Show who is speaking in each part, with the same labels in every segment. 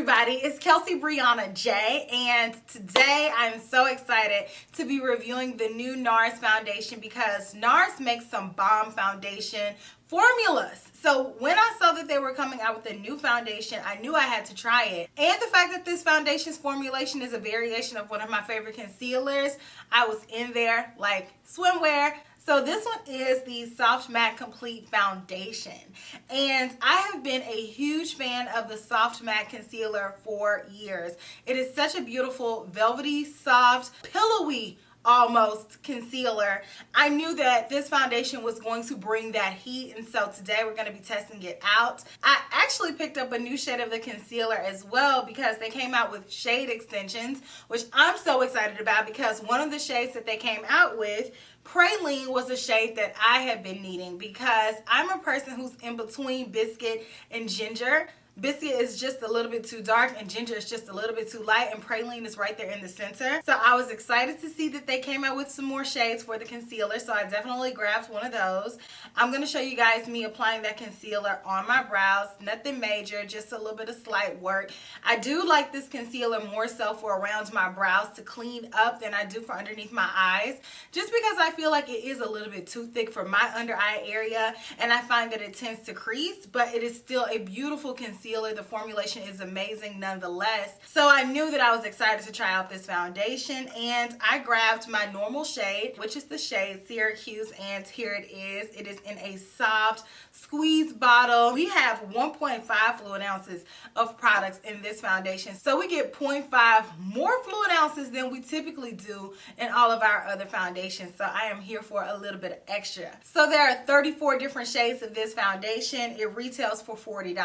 Speaker 1: everybody, it's Kelsee Briana J, and today I'm so excited to be reviewing the new NARS foundation because NARS makes some bomb foundation formulas. So when I saw that they were coming out with a new foundation, I knew I had to try it. And the fact that this foundation's formulation is a variation of one of my favorite concealers, I was in there like swimwear. So this one is the Soft Matte Complete Foundation. And I have been a huge fan of the Soft Matte Concealer for years. It is such a beautiful, velvety, soft, pillowy almost concealer. I knew that this foundation was going to bring that heat, and so today we're going to be testing it out. I actually picked up a new shade of the concealer as well because they came out with shade extensions, which I'm so excited about because one of the shades that they came out with, Praline, was a shade that I have been needing because I'm a person who's in between biscuit and ginger. Biscuit is just a little bit too dark and ginger is just a little bit too light, and Praline is right there in the center. So I was excited to see that they came out with some more shades for the concealer, so I definitely grabbed one of those. I'm going to show you guys me applying that concealer on my brows. Nothing major, just a little bit of slight work. I do like this concealer more so for around my brows to clean up than I do for underneath my eyes, just because I feel like it is a little bit too thick for my under eye area, and I find that it tends to crease, but it is still a beautiful concealer. The formulation is amazing nonetheless. So I knew that I was excited to try out this foundation, and I grabbed my normal shade, which is the shade Syracuse, and here it is. It is in a soft squeeze bottle. We have 1.5 fluid ounces of products in this foundation, so we get 0.5 more fluid ounces than we typically do in all of our other foundations. So I am here for a little bit of extra. So there are 34 different shades of this foundation. It retails for $40,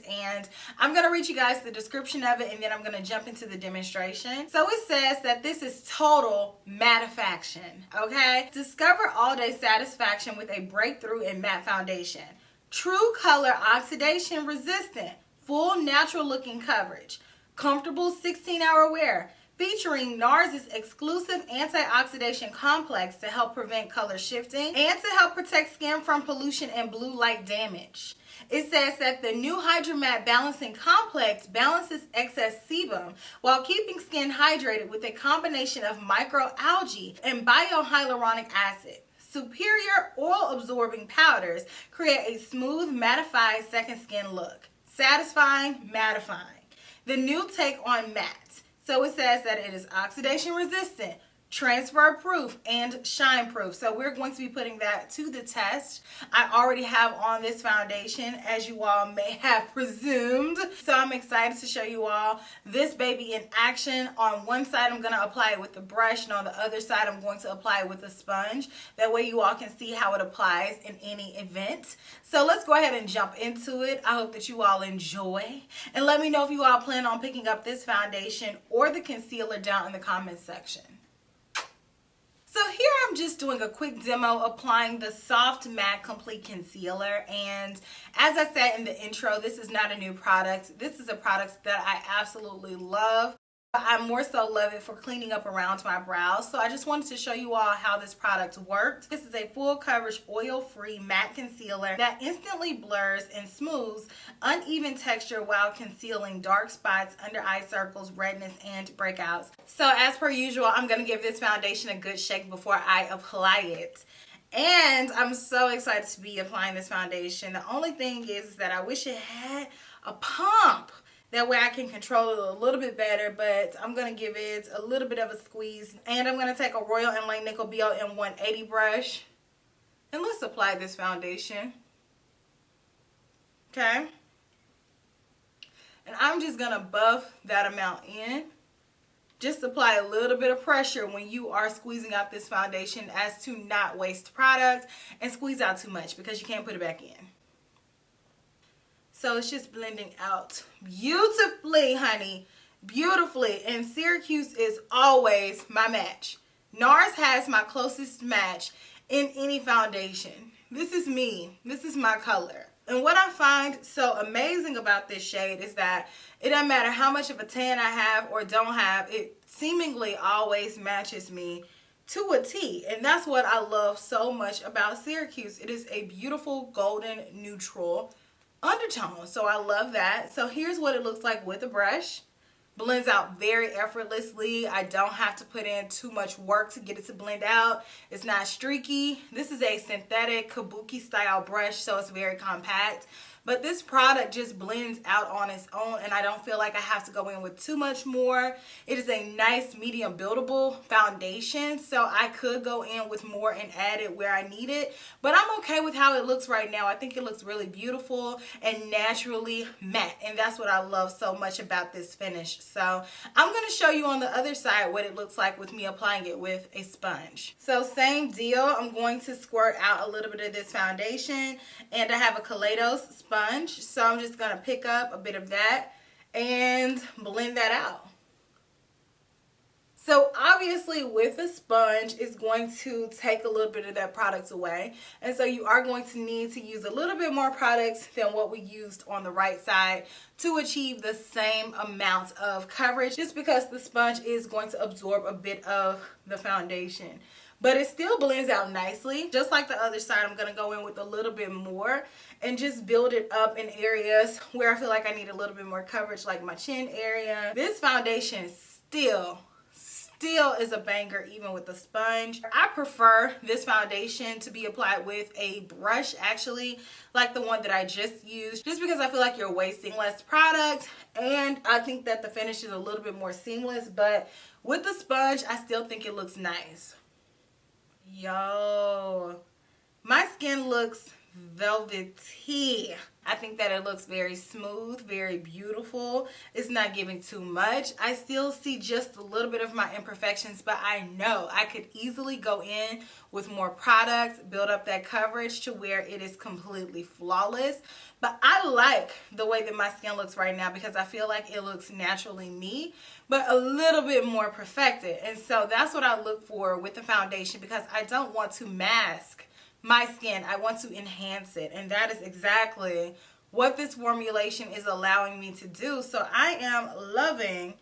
Speaker 1: and I'm going to read you guys the description of it, and then I'm going to jump into the demonstration. So it says that this is total mattification, okay? Discover all-day satisfaction with a breakthrough in matte foundation. True color oxidation resistant, full natural looking coverage, comfortable 16-hour wear, featuring NARS' exclusive antioxidant complex to help prevent color shifting and to help protect skin from pollution and blue light damage. It says that the new Hydromat Balancing Complex balances excess sebum while keeping skin hydrated with a combination of microalgae and biohyaluronic acid. Superior oil-absorbing powders create a smooth, mattified second skin look. Satisfying, mattifying. The new take on matte. So it says that it is oxidation resistant, transfer proof, and shine proof. So we're going to be putting that to the test. I already have on this foundation, as you all may have presumed. So I'm excited to show you all this baby in action. On one side I'm going to apply it with the brush, and on the other side I'm going to apply it with a sponge. That way you all can see how it applies in any event. So let's go ahead and jump into it. I hope that you all enjoy, and let me know if you all plan on picking up this foundation or the concealer down in the comments section. So here I'm just doing a quick demo applying the Soft Matte Complete Concealer, and as I said in the intro, this is not a new product. This is a product that I absolutely love. I more so love it for cleaning up around my brows, so I just wanted to show you all how this product works. This is a full coverage oil-free matte concealer that instantly blurs and smooths uneven texture while concealing dark spots, under eye circles, redness, and breakouts. So as per usual, I'm going to give this foundation a good shake before I apply it. And I'm so excited to be applying this foundation. The only thing is that I wish it had a pump. That way I can control it a little bit better, but I'm going to give it a little bit of a squeeze. And I'm going to take a Royal Inlay Nickel BLM 180 brush. And let's apply this foundation. Okay. And I'm just going to buff that amount in. Just apply a little bit of pressure when you are squeezing out this foundation as to not waste product and squeeze out too much because you can't put it back in. So it's just blending out beautifully, honey. Beautifully. And Syracuse is always my match. NARS has my closest match in any foundation. This is me. This is my color. And what I find so amazing about this shade is that it doesn't matter how much of a tan I have or don't have, it seemingly always matches me to a T. And that's what I love so much about Syracuse. It is a beautiful golden neutral. undertone. So I love that. So here's what it looks like with a brush. Blends out very effortlessly. I don't have to put in too much work to get it to blend out. It's not streaky. This is a synthetic kabuki style brush, so it's very compact. But this product just blends out on its own, and I don't feel like I have to go in with too much more. It is a nice medium buildable foundation, so I could go in with more and add it where I need it. But I'm okay with how it looks right now. I think it looks really beautiful and naturally matte, and that's what I love so much about this finish. So I'm going to show you on the other side what it looks like with me applying it with a sponge. So same deal. I'm going to squirt out a little bit of this foundation, and I have a Kaleidos sponge. So I'm just going to pick up a bit of that and blend that out. So obviously with a sponge, it's going to take a little bit of that product away. And so you are going to need to use a little bit more products than what we used on the right side to achieve the same amount of coverage, just because the sponge is going to absorb a bit of the foundation. But it still blends out nicely. Just like the other side, I'm going to go in with a little bit more and just build it up in areas where I feel like I need a little bit more coverage, like my chin area. This foundation still is a banger even with the sponge. I prefer this foundation to be applied with a brush, actually, like the one that I just used, just because I feel like you're wasting less product, and I think that the finish is a little bit more seamless. But with the sponge, I still think it looks nice. Yo, my skin looks velvety. I think that it looks very smooth, very beautiful. It's not giving too much. I still see just a little bit of my imperfections, but I know I could easily go in with more products, build up that coverage to where it is completely flawless. But I like the way that my skin looks right now because I feel like it looks naturally me, but a little bit more perfected. And so that's what I look for with the foundation, because I don't want to mask my skin. I want to enhance it, and that is exactly what this formulation is allowing me to do. So I am loving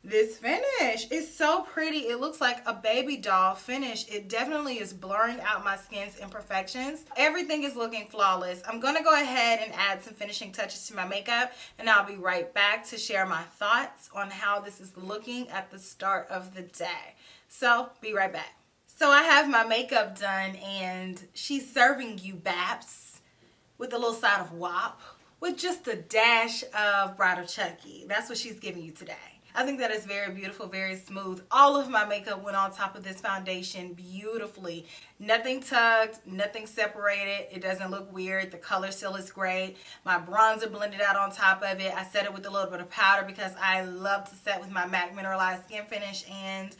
Speaker 1: this finish. It's so pretty. It looks like a baby doll finish. It definitely is blurring out my skin's imperfections. Everything is looking flawless. I'm gonna go ahead and add some finishing touches to my makeup, and I'll be right back to share my thoughts on how this is looking at the start of the day. So be right back. So I have my makeup done, and she's serving you Babs with a little side of WAP with just a dash of Bridal Chucky. That's what she's giving you today. I think that is very beautiful, very smooth. All of my makeup went on top of this foundation beautifully. Nothing tugged, nothing separated. It doesn't look weird. The color still is great. My bronzer blended out on top of it. I set it with a little bit of powder because I love to set with my MAC Mineralized Skin Finish, and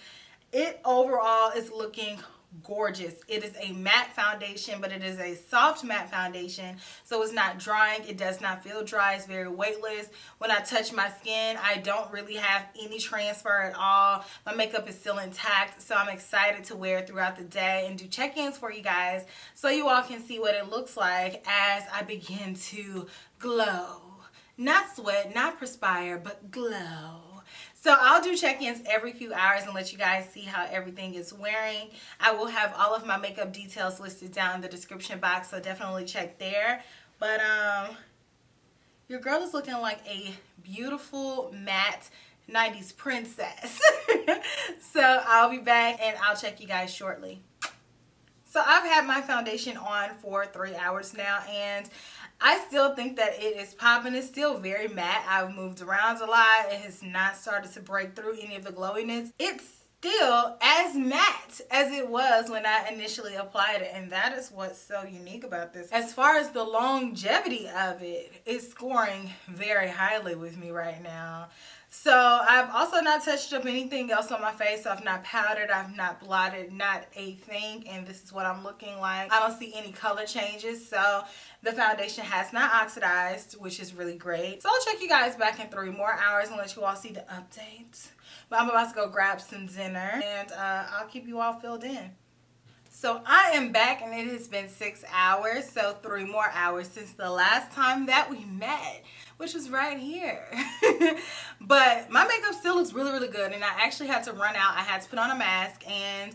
Speaker 1: it overall is looking gorgeous. It is a matte foundation, but it is a soft matte foundation, so it's not drying. It does not feel dry. It's very weightless. When I touch my skin, I don't really have any transfer at all. My makeup is still intact, so I'm excited to wear it throughout the day and do check-ins for you guys so you all can see what it looks like as I begin to glow. Not sweat, not perspire, but glow. So I'll do check-ins every few hours and let you guys see how everything is wearing. I will have all of my makeup details listed down in the description box, so definitely check there. But your girl is looking like a beautiful matte 90s princess. So I'll be back and I'll check you guys shortly. So I've had my foundation on for 3 hours now, and I still think that it is popping. It's still very matte. I've moved around a lot. It has not started to break through any of the glowiness. It's still as matte as it was when I initially applied it, and that is what's so unique about this. As far as the longevity of it, it's scoring very highly with me right now. So I've also not touched up anything else on my face. I've not powdered, I've not blotted, not a thing, and this is what I'm looking like. I don't see any color changes, so the foundation has not oxidized, which is really great. So I'll check you guys back in 3 more hours and let you all see the update. But I'm about to go grab some dinner, and I'll keep you all filled in. So I am back, and it has been 6 hours, so 3 more hours since the last time that we met, which was right here. But my makeup still looks really, really good, and I actually had to run out. I had to put on a mask, and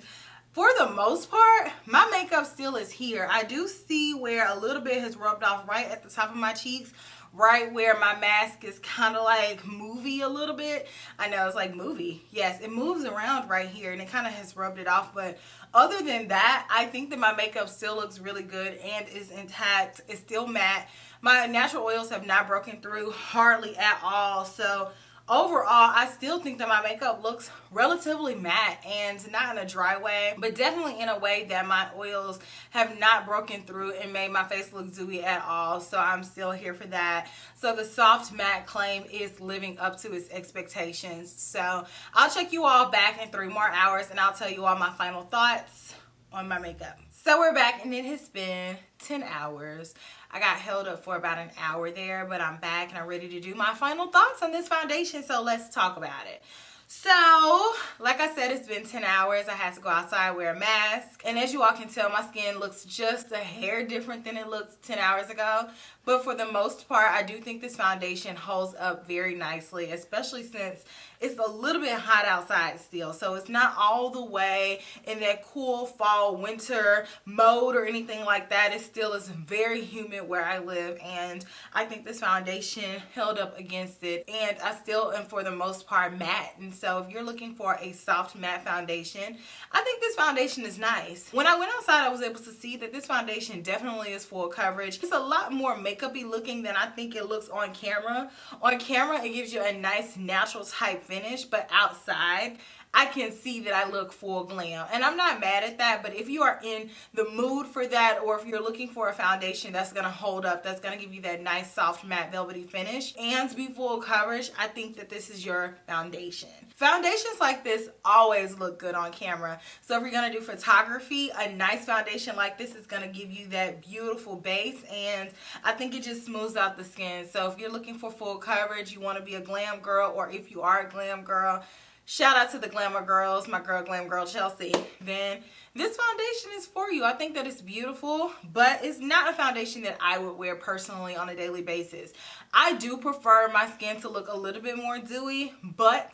Speaker 1: For the most part, my makeup still is here. I do see where a little bit has rubbed off right at the top of my cheeks, right where my mask is kind of like movie a little bit. I know it's like movie. Yes, it moves around right here and it kind of has rubbed it off. But other than that, I think that my makeup still looks really good and is intact. It's still matte. My natural oils have not broken through hardly at all. So overall, I still think that my makeup looks relatively matte, and not in a dry way, but definitely in a way that my oils have not broken through and made my face look dewy at all. So I'm still here for that. So the soft matte claim is living up to its expectations. So I'll check you all back in 3 more hours and I'll tell you all my final thoughts on my makeup. So we're back and it has been 10 hours. I got held up for about an hour there, but I'm back and I'm ready to do my final thoughts on this foundation. So let's talk about it. So, like I said, it's been 10 hours. I had to go outside, wear a mask. And as you all can tell, my skin looks just a hair different than it looked 10 hours ago. But for the most part, I do think this foundation holds up very nicely, especially since it's a little bit hot outside still. So it's not all the way in that cool fall, winter mode or anything like that. It still is very humid where I live. And I think this foundation held up against it. And I still am, for the most part, matte. And so if you're looking for a soft matte foundation, I think this foundation is nice. When I went outside, I was able to see that this foundation definitely is full coverage. It's a lot more makeup-y looking than I think it looks on camera. On camera, it gives you a nice natural type finish, but outside, I can see that I look full glam. And I'm not mad at that, but if you are in the mood for that, or if you're looking for a foundation that's gonna hold up, that's gonna give you that nice soft matte velvety finish and be full coverage, I think that this is your foundation. Foundations like this always look good on camera. So if you're gonna do photography, a nice foundation like this is gonna give you that beautiful base, and I think it just smooths out the skin. So if you're looking for full coverage, you wanna be a glam girl, or if you are a glam girl, shout out to the glamour girls, my girl glam girl Chelsea, then this foundation is for you. I think that it's beautiful, but it's not a foundation that I would wear personally on a daily basis. I do prefer my skin to look a little bit more dewy, but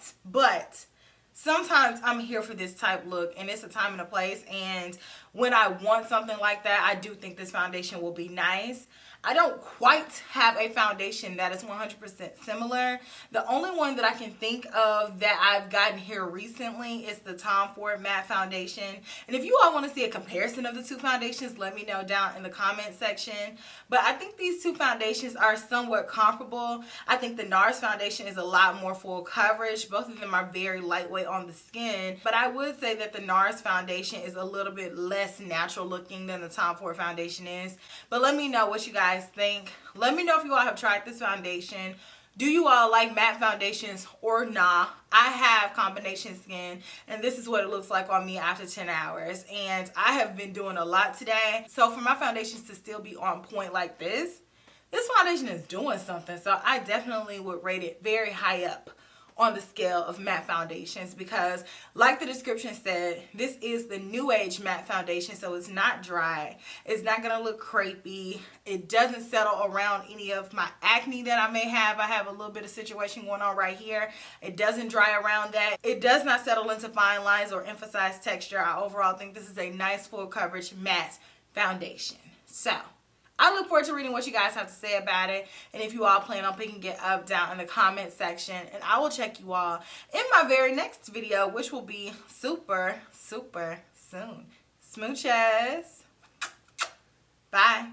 Speaker 1: sometimes I'm here for this type look, and it's a time and a place, and when I want something like that, I do think this foundation will be nice. I don't quite have a foundation that is 100% similar. The only one that I can think of that I've gotten here recently is the Tom Ford Matte Foundation. And if you all want to see a comparison of the two foundations, let me know down in the comment section. But I think these two foundations are somewhat comparable. I think the NARS foundation is a lot more full coverage. Both of them are very lightweight on the skin. But I would say that the NARS foundation is a little bit less natural looking than the Tom Ford foundation is. But let me know what you guys think. Let me know if you all have tried this foundation. Do you all like matte foundations or nah? I have combination skin, and this is what it looks like on me after 10 hours. And I have been doing a lot today. So for my foundations to still be on point like this foundation is doing something. So I definitely would rate it very high up on the scale of matte foundations, because like the description said, this is the new age matte foundation. So it's not dry, it's not gonna look crepey, it doesn't settle around any of my acne that I may have. I have a little bit of situation going on right here. It doesn't dry around that. It does not settle into fine lines or emphasize texture. I overall think this is a nice full coverage matte foundation. So I look forward to reading what you guys have to say about it, and if you all plan on picking it up, down in the comment section, and I will check you all in my very next video, which will be super soon. Smooches. Bye.